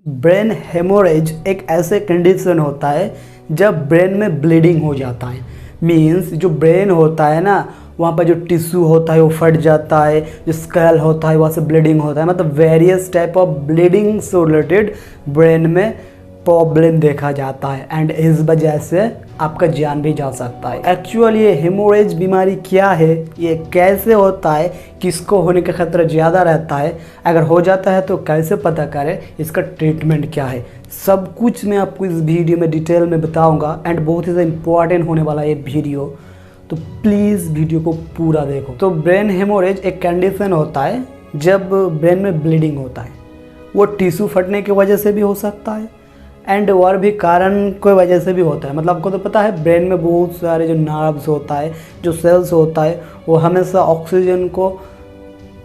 Brain haemorrhage एक ऐसे condition होता है जब ब्रेन में ब्लीडिंग हो जाता है। मीन्स जो ब्रेन होता है ना, वहाँ पर जो टिश्यू होता है वो फट जाता है, जो स्कैल होता है वहाँ से ब्लीडिंग होता है। मतलब वेरियस टाइप ऑफ ब्लीडिंग से रिलेटेड ब्रेन में प्रॉब्लम देखा जाता है एंड इस वजह से आपका जान भी जा सकता है। एक्चुअली ये हेमोरेज बीमारी क्या है, ये कैसे होता है, किसको होने का खतरा ज़्यादा रहता है, अगर हो जाता है तो कैसे पता करें, इसका ट्रीटमेंट क्या है, सब कुछ मैं आपको इस वीडियो में डिटेल में बताऊंगा एंड बहुत ही इम्पोर्टेंट होने वाला है ये वीडियो, तो प्लीज़ वीडियो को पूरा देखो। तो ब्रेन हेमोरेज एक कंडीशन होता है जब ब्रेन में ब्लीडिंग होता है। वो टिश्यू फटने की वजह से भी हो सकता है एंड और भी कारण कोई वजह से भी होता है। मतलब आपको तो पता है ब्रेन में बहुत सारे जो नर्व्स होता है, जो सेल्स होता है, वो हमेशा ऑक्सीजन को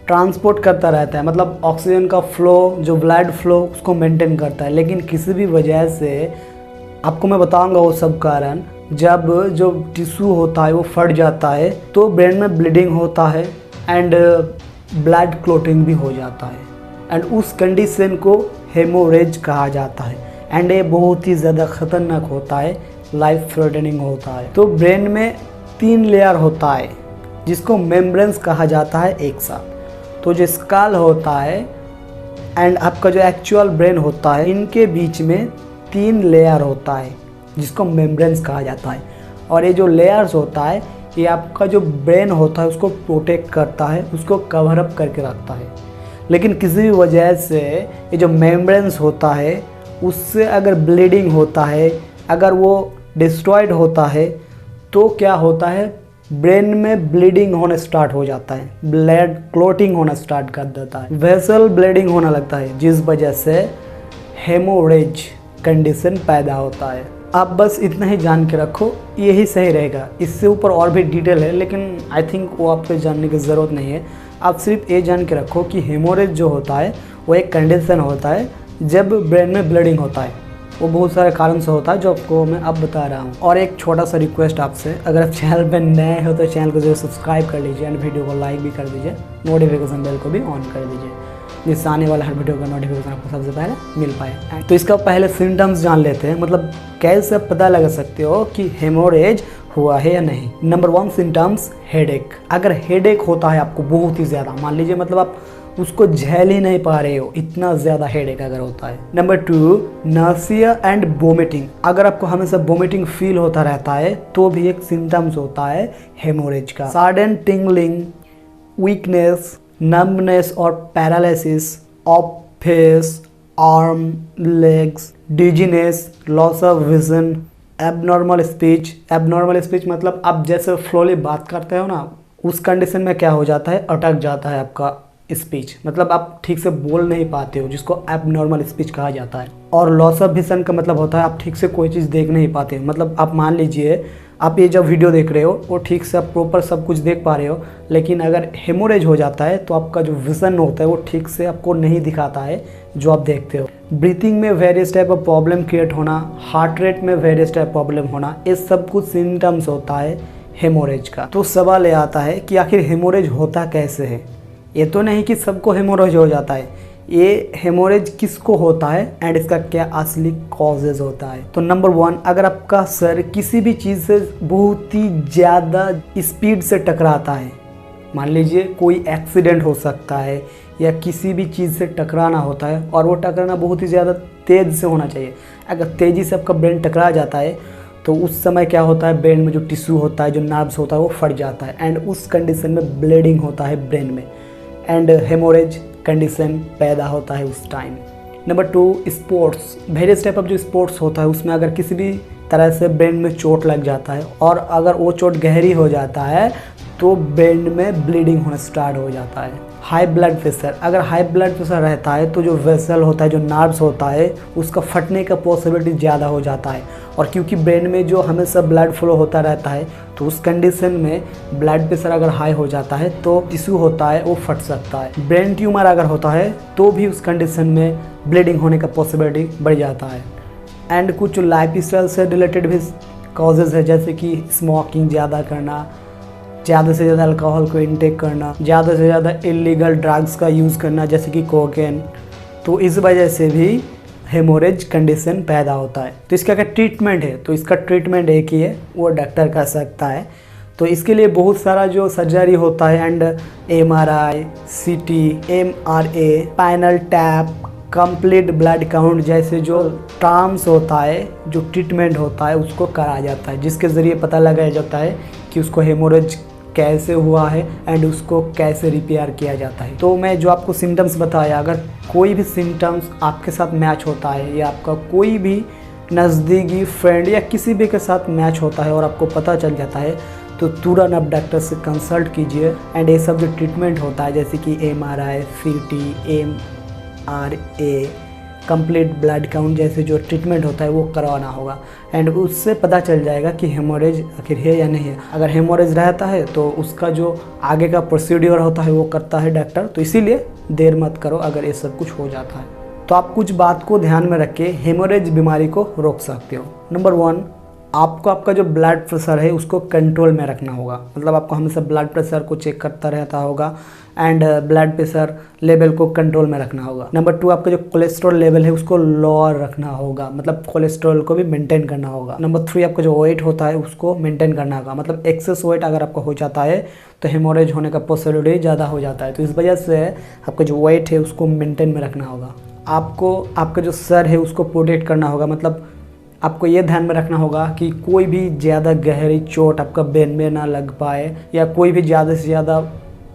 ट्रांसपोर्ट करता रहता है। मतलब ऑक्सीजन का फ्लो, जो ब्लड फ्लो उसको मेंटेन करता है। लेकिन किसी भी वजह से आपको मैं बताऊंगा वो सब कारण, जब जो टिश्यू होता है वो फट जाता है तो ब्रेन में ब्लीडिंग होता है एंड ब्लड क्लॉटिंग भी हो जाता है एंड उस कंडीशन को हेमोरेज कहा जाता है एंड ये बहुत ही ज़्यादा ख़तरनाक होता है, लाइफ थ्रेटनिंग होता है। तो ब्रेन में 3 लेयर होता है जिसको मेम्ब्रेन्स कहा जाता है एक साथ। तो जो स्कल होता है एंड आपका जो एक्चुअल ब्रेन होता है, इनके बीच में 3 लेयर होता है जिसको मेम्ब्रेन्स कहा जाता है। और ये जो लेयर्स होता है ये आपका जो ब्रेन होता है उसको प्रोटेक्ट करता है, उसको कवर अप करके रखता है। लेकिन किसी भी वजह से ये जो मेम्ब्रेन्स होता है उससे अगर ब्लीडिंग होता है, अगर वो डिस्ट्रॉयड होता है तो क्या होता है, ब्रेन में ब्लीडिंग होने स्टार्ट हो जाता है, ब्लड क्लॉटिंग होना स्टार्ट कर देता है, वेसल ब्लीडिंग होने लगता है, जिस वजह से हेमोरेज कंडीशन पैदा होता है। आप बस इतना ही जान के रखो, यही सही रहेगा। इससे ऊपर और भी डिटेल है लेकिन आई थिंक वो आपको जानने की ज़रूरत नहीं है। आप सिर्फ ये जान के रखो कि हेमोरेज जो होता है वो एक कंडीशन होता है जब ब्रेन में ब्लीडिंग होता है। वो बहुत सारे कारण से होता है जो आपको मैं अब बता रहा हूँ। और एक छोटा सा रिक्वेस्ट आपसे, अगर आप चैनल पर नए हो तो चैनल को जरूर सब्सक्राइब कर लीजिए एंड वीडियो को लाइक भी कर दीजिए, नोटिफिकेशन बेल को भी ऑन कर दीजिए जिससे आने वाला हर वीडियो का नोटिफिकेशन आपको सबसे पहले मिल पाए। तो इसका पहले सिम्टम्स जान लेते हैं, मतलब कैसे पता लगा सकते हो कि हेमोरेज हुआ है या नहीं। Number 1 symptoms, headache. अगर हेडेक होता है आपको बहुत ही ज़्यादा, मान लीजिए मतलब आप उसको झेल ही नहीं पा रहे हो, इतना ज़्यादा हेडेक अगर होता है। Number 2, Nasiya and vomiting. अगर आपको हमेशा वोमिटिंग फील होता रहता है तो भी एक सिम्टम्स होता है हेमोरेज का। सडन टिंगलिंग, वीकनेस, नम्बनेस और paralysis of face, arm, legs, dizziness, loss of vision, abnormal speech. Abnormal speech मतलब आप जैसे फ्लोली बात करते हो ना, उस कंडीशन में क्या हो जाता है, अटक जाता है आपका स्पीच, मतलब आप ठीक से बोल नहीं पाते हो, जिसको एबनॉर्मल स्पीच कहा जाता है। और लॉस ऑफ विजन का मतलब होता है आप ठीक से कोई चीज़ देख नहीं पाते। मतलब आप मान लीजिए आप ये जब वीडियो देख रहे हो वो ठीक से आप प्रॉपर सब कुछ देख पा रहे हो, लेकिन अगर हेमोरेज हो जाता है तो आपका जो विजन होता है वो ठीक से आपको नहीं दिखाता है जो आप देखते हो। ब्रीथिंग में various type of problem create होना, हार्ट रेट में वेरियस टाइप प्रॉब्लम होना, ये सब कुछ सिम्टम्स होता है हेमोरेज का। तो सवाल ये आता है कि आखिर हेमोरेज होता कैसे है। ये तो नहीं कि सबको हेमोरेज हो जाता है, ये हेमोरेज किसको होता है एंड इसका क्या असली कॉजेज होता है। तो नंबर 1, अगर आपका सर किसी भी चीज़ से बहुत ही ज़्यादा स्पीड से टकराता है, मान लीजिए कोई एक्सीडेंट हो सकता है या किसी भी चीज़ से टकराना होता है और वो टकराना बहुत ही ज़्यादा तेज़ से होना चाहिए। अगर तेज़ी से आपका ब्रेन टकरा जाता है तो उस समय क्या होता है, ब्रेन में जो टिश्यू होता है, जो नर्व्स होता है वो फट जाता है एंड उस कंडीशन में ब्लीडिंग होता है ब्रेन में एंड हेमोरेज कंडीशन पैदा होता है उस time. Number 2, sports. Various type of जो स्पोर्ट्स होता है उसमें अगर किसी भी तरह से ब्रेन में चोट लग जाता है और अगर वो चोट गहरी हो जाता है तो ब्रेन में ब्लीडिंग होना स्टार्ट हो जाता है। High blood pressure. अगर हाई ब्लड प्रेशर रहता है तो जो वेसल होता है, जो नर्व्स होता है, उसका फटने का पॉसिबिलिटी ज़्यादा हो जाता है। और क्योंकि ब्रेन में जो हमेशा ब्लड फ्लो होता रहता है तो उस कंडीशन में ब्लड प्रेशर अगर हाई हो जाता है तो टिश्यू होता है वो फट सकता है। ब्रेन ट्यूमर अगर होता है तो भी उस कंडीशन में ब्लीडिंग होने का पॉसिबिलिटी बढ़ जाता है। एंड कुछ लाइफ स्टाइल से रिलेटेड भी कॉजेज़ है, जैसे कि स्मोकिंग ज़्यादा करना, ज़्यादा से ज़्यादा अल्कोहल को इनटेक करना, ज़्यादा से ज़्यादा इलीगल ड्रग्स का यूज़ करना जैसे कि कोकेन। तो इस वजह से भी हेमोरेज कंडीशन पैदा होता है। तो इसका क्या ट्रीटमेंट है? तो इसका ट्रीटमेंट एक ही है, वो डॉक्टर कर सकता है। तो इसके लिए बहुत सारा जो सर्जरी होता है and MRI, CT, MRA, spinal tap, complete blood count जैसे जो टर्म्स होता है, जो ट्रीटमेंट होता है उसको करा जाता है, जिसके ज़रिए पता लगाया जाता है कि उसको हेमोरेज कैसे हुआ है एंड उसको कैसे रिपेयर किया जाता है। तो मैं जो आपको सिम्टम्स बताया, अगर कोई भी सिम्टम्स आपके साथ मैच होता है या आपका कोई भी नज़दीकी फ्रेंड या किसी भी के साथ मैच होता है और आपको पता चल जाता है, तो तुरंत आप डॉक्टर से कंसल्ट कीजिए एंड ये सब जो ट्रीटमेंट होता है जैसे कि MRI, CT, MRA, complete blood count जैसे जो ट्रीटमेंट होता है वो करवाना होगा एंड उससे पता चल जाएगा कि हेमोरेज आखिर है या नहीं है। अगर हेमोरेज रहता है तो उसका जो आगे का प्रोसीड्यूर होता है वो करता है डॉक्टर। तो इसीलिए देर मत करो अगर ये सब कुछ हो जाता है। तो आप कुछ बात को ध्यान में रख के हेमोरेज बीमारी को रोक सकते हो। नंबर 1, आपको आपका जो ब्लड प्रेशर है उसको कंट्रोल में रखना होगा। मतलब आपको हमेशा ब्लड प्रेशर को चेक करता रहता होगा एंड ब्लड प्रेशर लेवल को कंट्रोल में रखना होगा। नंबर 2, आपका जो कोलेस्ट्रॉल लेवल है उसको लोअर रखना होगा, मतलब कोलेस्ट्रॉल को भी मेंटेन करना होगा। नंबर 3, आपका जो वेट होता है उसको मेंटेन करना होगा। मतलब एक्सेस वेट अगर आपका हो जाता है तो हेमोरेज होने का पॉसिबिलिटी ज़्यादा हो जाता है। तो इस वजह से आपका जो वेट है उसको मेंटेन में रखना होगा। आपको आपका जो सर है उसको प्रोटेक्ट करना होगा। मतलब आपको ये ध्यान में रखना होगा कि कोई भी ज़्यादा गहरी चोट आपका ब्रेन में ना लग पाए या कोई भी ज़्यादा से ज़्यादा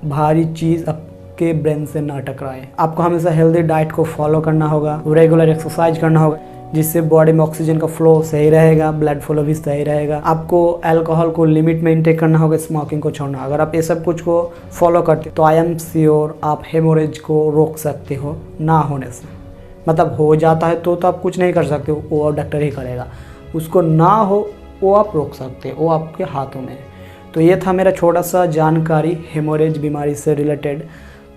भारी चीज़ आपके ब्रेन से ना टकराए। आपको हमेशा हेल्दी डाइट को फॉलो करना होगा, रेगुलर एक्सरसाइज करना होगा, जिससे बॉडी में ऑक्सीजन का फ्लो सही रहेगा, ब्लड फ्लो भी सही रहेगा। आपको अल्कोहल को लिमिट में इंटेक करना होगा, स्मोकिंग को छोड़ना। अगर आप ये सब कुछ को फॉलो करते तो आई एम श्योर आप हेमोरेज को रोक सकते हो ना होने से। मतलब हो जाता है तो आप कुछ नहीं कर सकते हो, वो डॉक्टर ही करेगा। उसको ना हो वो आप रोक सकते हो, वो आपके हाथों में है। तो ये था मेरा छोटा सा जानकारी हेमोरेज बीमारी से रिलेटेड।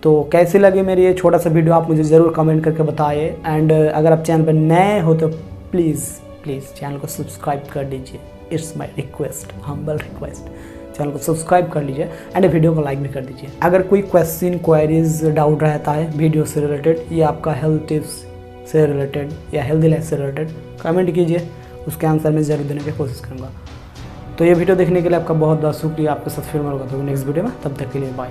तो कैसी लगी मेरी ये छोटा सा वीडियो आप मुझे ज़रूर कमेंट करके बताइए एंड अगर आप चैनल पर नए हो तो प्लीज़ चैनल को सब्सक्राइब कर दीजिए। It's my request, humble request. Channel को सब्सक्राइब कर लीजिए एंड वीडियो को लाइक भी कर दीजिए। अगर कोई क्वेश्चन, क्वेरीज, डाउट रहता है वीडियो से रिलेटेड या आपका हेल्थ टिप्स से रिलेटेड या हेल्दी लाइफ से रिलेटेड, कमेंट कीजिए, उसके आंसर मैं ज़रूर देने की कोशिश करूँगा। तो ये वीडियो देखने के लिए आपका बहुत बहुत शुक्रिया। आपके साथ फिर मिलूंगा तो नेक्स्ट वीडियो में, तब तक के लिए बाय।